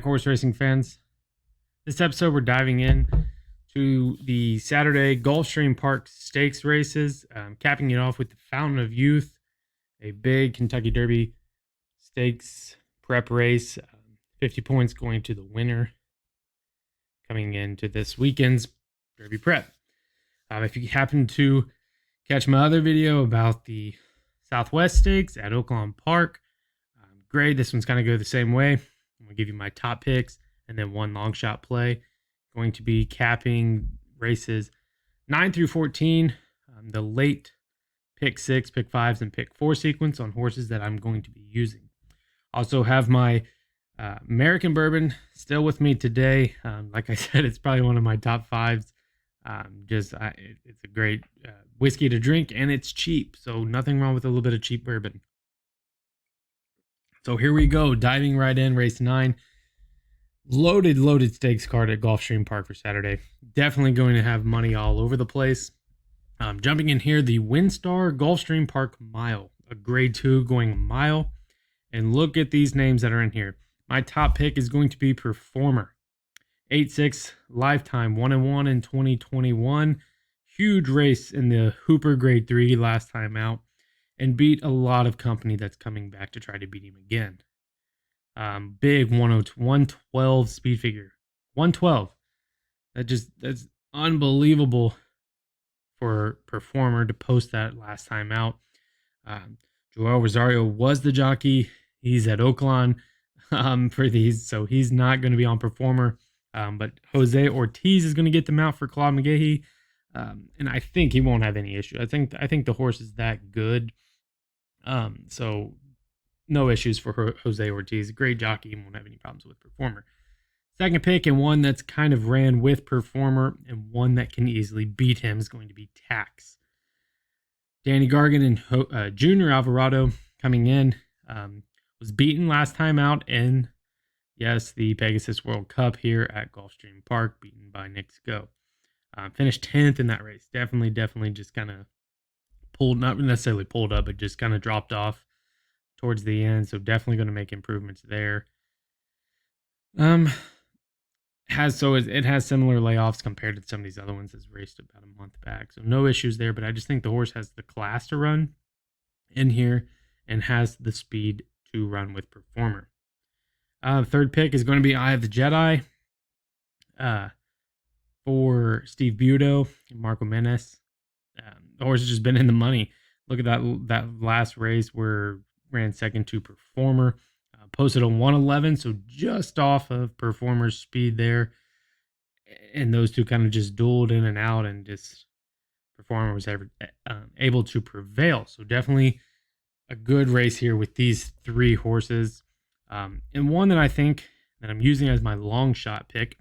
back, horse racing fans. This episode, we're diving in to the Saturday Gulfstream Park Stakes races, capping it off with the Fountain of Youth, a big Kentucky Derby Stakes prep race. 50 points going to the winner coming into this weekend's Derby prep. If you happen to catch my other video about the Southwest Stakes at Oaklawn Park, great. This one's going to go the same way. I'm going to give you my top picks and then one long shot play. Going to be capping races 9 through 14, the late pick 6, pick 5s, and pick 4 sequence on horses that I'm going to be using. Also have my American Bourbon still with me today. Like I said, it's probably one of my top 5s. It's a great whiskey to drink, and it's cheap. So nothing wrong with a little bit of cheap bourbon. So here we go, diving right in, race 9. Loaded stakes card at Gulfstream Park for Saturday. Definitely going to have money all over the place. Jumping in here, the WinStar Gulfstream Park Mile, a grade 2 going a mile. And look at these names that are in here. My top pick is going to be Performer. 8-6 lifetime, 1-1 in 2021. Huge race in the Hooper grade 3 last time out. And beat a lot of company that's coming back to try to beat him again. Big 112 speed figure. 112. That's unbelievable for Performer to post that last time out. Joel Rosario was the jockey. He's at Oaklawn for these, so he's not going to be on Performer. But Jose Ortiz is going to get them out for Claude McGahee. And I think he won't have any issue. I think the horse is that good. So no issues for Jose Ortiz. Great jockey, won't have any problems with Performer. Second pick, and one that's kind of ran with Performer and one that can easily beat him, is going to be Tax. Danny Gargan and Junior Alvarado coming in. Was beaten last time out in, yes, the Pegasus World Cup here at Gulfstream Park, beaten by Nick's Go. Finished 10th in that race. Definitely just kind of not necessarily pulled up, but just kind of dropped off towards the end. So definitely going to make improvements there. It has similar layoffs compared to some of these other ones that's raced about a month back. So no issues there, but I just think the horse has the class to run in here and has the speed to run with Performer. Third pick is going to be Eye of the Jedi for Steve Budo and Marco Menes. The horse has just been in the money. Look at that last race where ran second to Performer. Posted a 111, so just off of Performer's speed there. And those two kind of just dueled in and out, and just Performer was able to prevail. So definitely a good race here with these three horses. And one that I think that I'm using as my long shot pick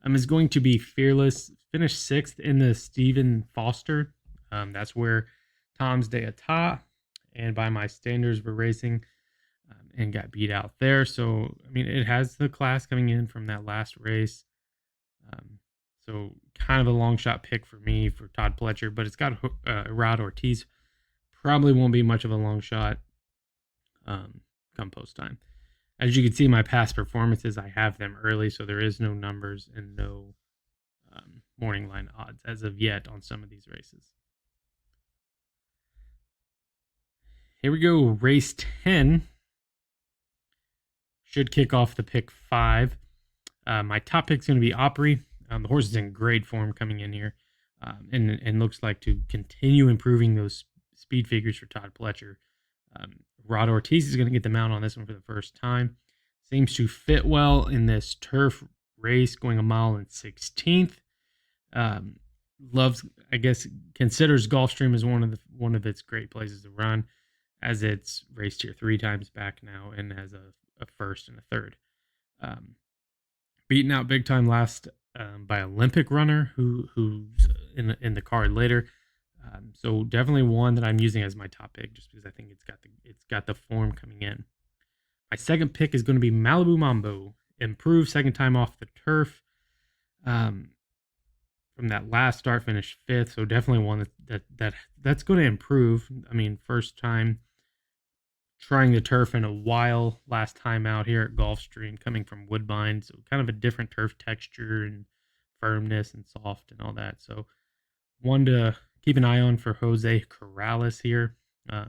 is going to be Fearless. Finished 6th in the Stephen Foster. That's where Tom's d'Etat and By My Standards were racing and got beat out there. So, I mean, it has the class coming in from that last race. So kind of a long shot pick for me for Todd Pletcher, but it's got Rod Ortiz. Probably won't be much of a long shot come post time. As you can see, my past performances, I have them early, so there is no numbers and no morning line odds as of yet on some of these races. Here we go, race 10. Should kick off the pick 5. My top pick is going to be Opry. The horse is in great form coming in here, and looks like to continue improving those speed figures for Todd Pletcher. Rod Ortiz is going to get the mount on this one for the first time. Seems to fit well in this turf race, going a mile and 16th. Considers Gulfstream as one of its great places to run, as it's raced here 3 times back now and has a first and a third. Beaten out big time last by Olympic runner who's in the card later. So definitely one that I'm using as my top pick, just because I think it's got the form coming in. My second pick is going to be Malibu Mambo. Improved second time off the turf. From that last start, finished 5th. So definitely one that's going to improve. I mean, first time trying the turf in a while last time out here at Gulfstream, coming from Woodbine. So kind of a different turf texture and firmness and soft and all that. So one to keep an eye on for Jose Corrales here.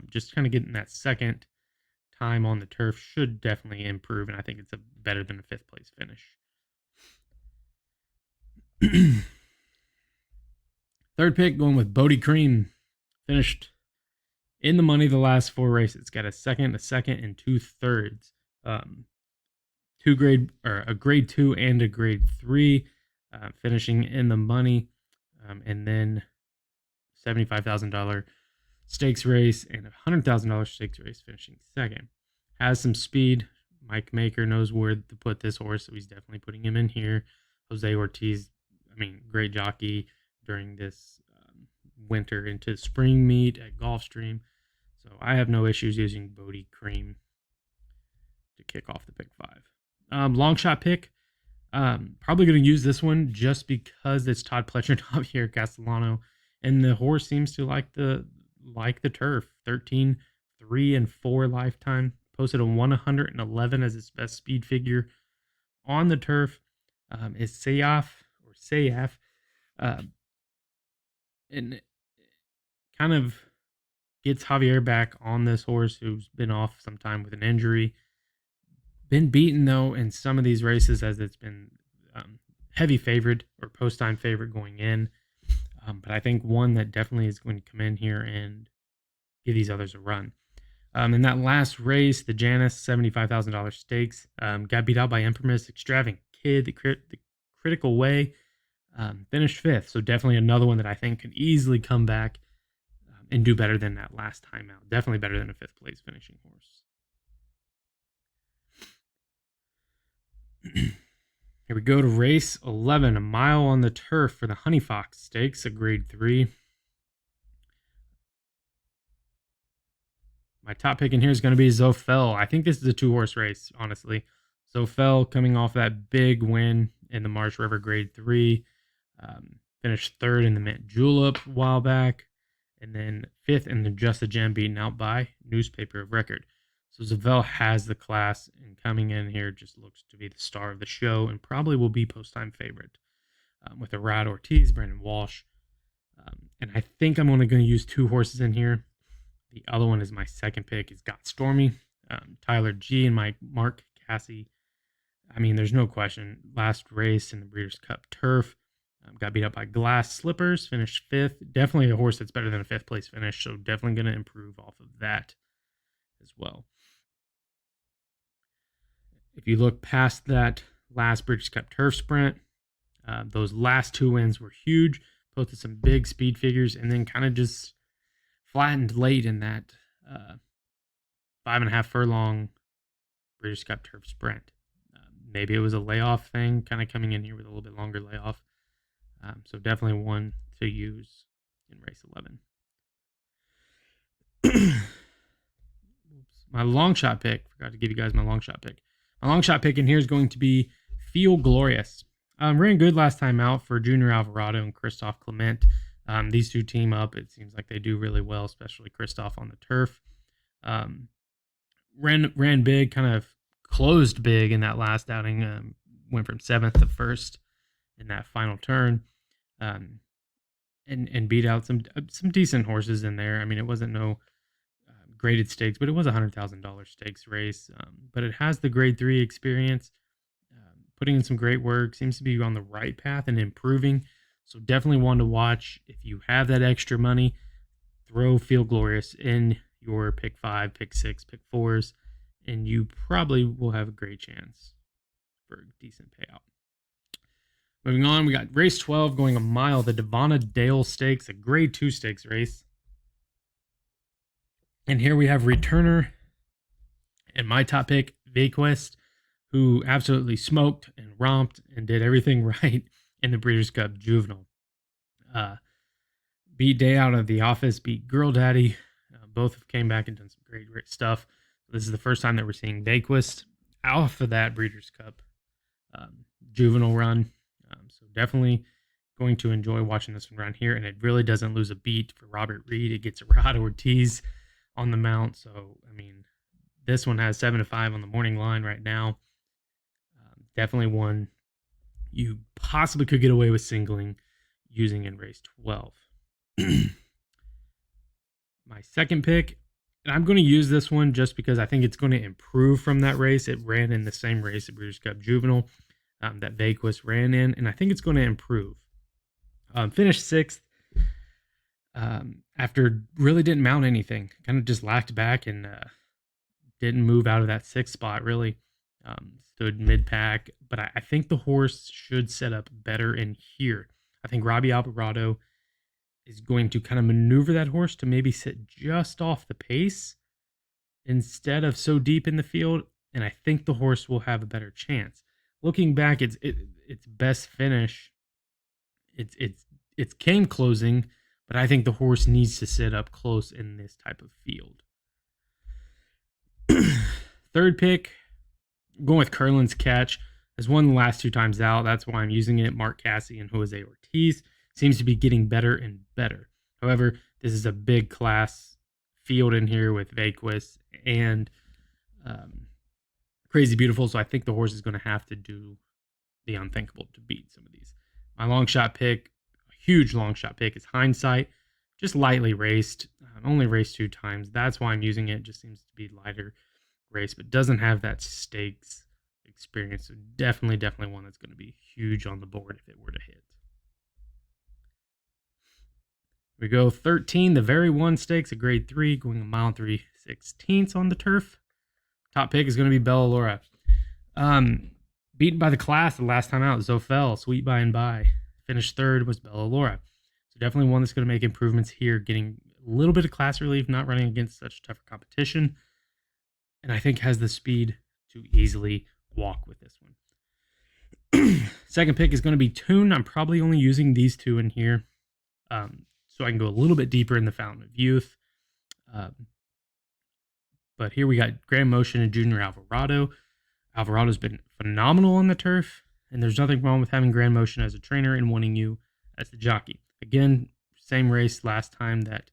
Just kind of getting that second time on the turf should definitely improve, and I think it's better than a fifth place finish. Third pick going with Bodie Cream. Finished in the money the last 4 races. Got a second, and 2/3. A grade 2 and a grade 3, finishing in the money, and then $75,000 stakes race and a $100,000 stakes race, finishing second. Has some speed. Mike Maker knows where to put this horse, so he's definitely putting him in here. Jose Ortiz, great jockey during this winter into spring meet at Gulfstream. So I have no issues using Bodie Cream to kick off the pick 5. Long shot pick. Probably going to use this one just because it's Todd Pletcher and Javier Castellano, and the horse seems to like the turf. 13, 3, and 4 lifetime. Posted a 111 as its best speed figure on the turf. Is Sayaf, and kind of gets Javier back on this horse, who's been off some time with an injury. Been beaten, though, in some of these races, as it's been heavy favorite or post-time favorite going in. But I think one that definitely is going to come in here and give these others a run. In that last race, the Janus $75,000 stakes, got beat out by Empress Extravagant Kid, the critical way, finished 5th. So definitely another one that I think could easily come back and do better than that last time out. Definitely better than a 5th place finishing horse. Here we go to race 11, a mile on the turf for the Honey Fox Stakes, a grade 3. My top pick in here is going to be Zofel. I think this is a 2-horse race, honestly. Zofel coming off that big win in the Marsh River grade 3. Finished 3rd in the Mint Julep a while back. And then 5th in the Just a Gem, beaten out by Newspaper of Record. So Zofel has the class, and coming in here just looks to be the star of the show and probably will be post-time favorite with Arad Ortiz, Brandon Walsh. And I think I'm only going to use 2 horses in here. The other one is my second pick. It's Got Stormy, Tyler G, and Mark Cassie. There's no question. Last race in the Breeders' Cup Turf. Got beat up by Glass Slippers, finished 5th. Definitely a horse that's better than a 5th place finish, so definitely going to improve off of that as well. If you look past that last Breeders' Cup Turf sprint, those last 2 wins were huge. Posted some big speed figures, and then kind of just flattened late in that 5.5 furlong Breeders' Cup Turf sprint. Maybe it was a layoff thing, kind of coming in here with a little bit longer layoff. So definitely one to use in race 11. My long shot pick. Forgot to give you guys my long shot pick. My long shot pick in here is going to be Feel Glorious. Ran good last time out for Junior Alvarado and Christophe Clement. These 2 team up. It seems like they do really well, especially Christophe on the turf. Ran big, kind of closed big in that last outing. Went from 7th to 1st in that final turn, and beat out some decent horses in there. It wasn't no graded stakes, but it was a $100,000 stakes race. But it has the grade 3 experience, putting in some great work. Seems to be on the right path and improving. So definitely one to watch. If you have that extra money, throw Feel Glorious in your pick 5, pick 6, pick 4s, and you probably will have a great chance for a decent payout. Moving on, we got race 12 going a mile, the Devonna Dale Stakes, a grade 2 stakes race. And here we have returner and my top pick, Vaquest, who absolutely smoked and romped and did everything right in the Breeders' Cup Juvenile. Beat Day Out of the Office, beat Girl Daddy. Both have came back and done some great stuff. This is the first time that we're seeing Vaquest off of that Breeders' Cup Juvenile run. So definitely going to enjoy watching this one run here. And it really doesn't lose a beat for Robert Reed. It gets Arad Ortiz on the mount. So, This one has 7-5 on the morning line right now. Definitely one you possibly could get away with singling using in race 12. My second pick, and I'm going to use this one just because I think it's going to improve from that race. It ran in the same race at Breeders' Cup Juvenile that Vaquist ran in, and I think it's going to improve. Finished sixth after really didn't mount anything. Kind of just lacked back and didn't move out of that sixth spot, really. Stood mid-pack, but I think the horse should set up better in here. I think Robbie Alvarado is going to kind of maneuver that horse to maybe sit just off the pace instead of so deep in the field, and I think the horse will have a better chance. Looking back, its best finish, it's came closing, but I think the horse needs to sit up close in this type of field. Third pick, I'm going with Curlin's Catch. Has won the last 2 times out. That's why I'm using it. Mark Cassie and Jose Ortiz seems to be getting better and better. However, this is a big class field in here with Vaquist and Crazy Beautiful, so I think the horse is going to have to do the unthinkable to beat some of these. My long shot pick, a huge long shot pick, is Hindsight. Just lightly raced. Only raced 2 times. That's why I'm using it. Just seems to be lighter race, but doesn't have that stakes experience. So definitely one that's going to be huge on the board if it were to hit. We go 13, the Very One Stakes, a grade 3, going 1 mile 3/16 on the turf. Top pick is going to be Bella Laura. Beaten by the class the last time out, Zofel, Sweet By and By. Finished third was Bella Laura. So definitely one that's going to make improvements here, getting a little bit of class relief, not running against such tougher competition. And I think has the speed to easily walk with this one. Second pick is going to be Tune. I'm probably only using these 2 in here. So I can go a little bit deeper in the Fountain of Youth. But here we got Grand Motion and Junior Alvarado. Alvarado's been phenomenal on the turf, and there's nothing wrong with having Grand Motion as a trainer and wanting you as the jockey. Again, same race last time that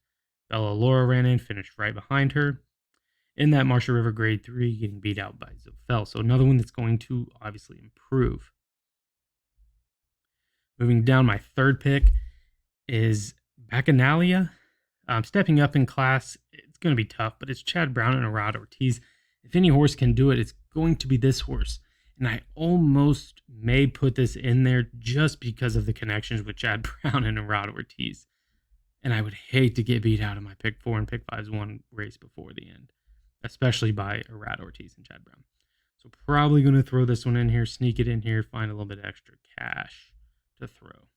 Bella Laura ran in, finished right behind her. In that Marshall River grade 3, getting beat out by Zofel. So another one that's going to obviously improve. Moving down, my third pick is Bacchanalia. Stepping up in class, it's going to be tough, but it's Chad Brown and Arad Ortiz. If any horse can do it, it's going to be this horse. And I almost may put this in there just because of the connections with Chad Brown and Arad Ortiz. And I would hate to get beat out of my pick 4 and pick 5's one race before the end, especially by Arad Ortiz and Chad Brown. So probably going to throw this one in here, sneak it in here, find a little bit of extra cash to throw.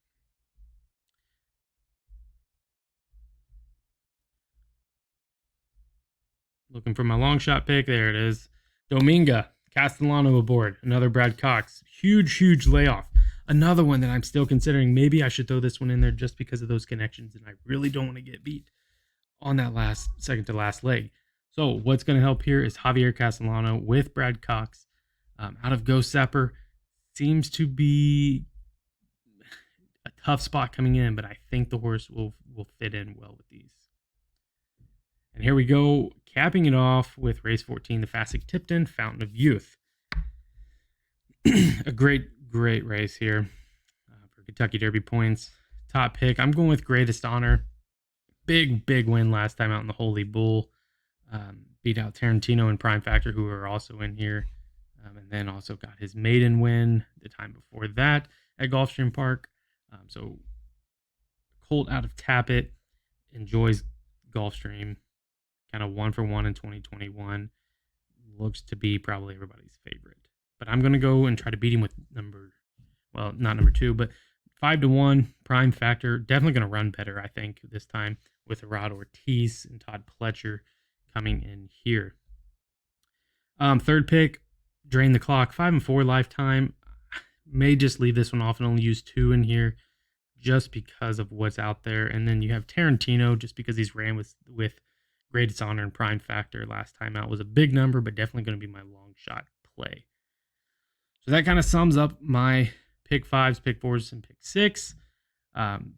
Looking for my long shot pick. There it is. Dominga, Castellano aboard. Another Brad Cox. Huge layoff. Another one that I'm still considering. Maybe I should throw this one in there just because of those connections, and I really don't want to get beat on that second to last leg. So what's going to help here is Javier Castellano with Brad Cox out of Ghost Zapper. Seems to be a tough spot coming in, but I think the horse will fit in well with these. And here we go, capping it off with race 14, the Fasig Tipton Fountain of Youth. A great race here for Kentucky Derby points. Top pick, I'm going with Greatest Honor. Big win last time out in the Holy Bull. Beat out Tarantino and Prime Factor, who are also in here. And then also got his maiden win the time before that at Gulfstream Park. So Colt out of Tappet enjoys Gulfstream. Kind of 1 for 1 in 2021. Looks to be probably everybody's favorite. But I'm going to go and try to beat him with not number 2, but 5-1 Prime Factor. Definitely going to run better, I think, this time with Arad Ortiz and Todd Pletcher coming in here. Third pick, Drain the Clock, 5-4 lifetime. May just leave this one off and only use 2 in here just because of what's out there. And then you have Tarantino, just because he's ran with Greatest Honor and Prime Factor last time out. Was a big number, but definitely going to be my long shot play. So that kind of sums up my pick 5s, pick 4s, and pick 6.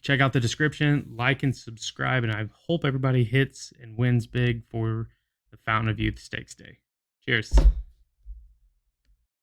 Check out the description, like and subscribe, and I hope everybody hits and wins big for the Fountain of Youth Stakes Day. Cheers.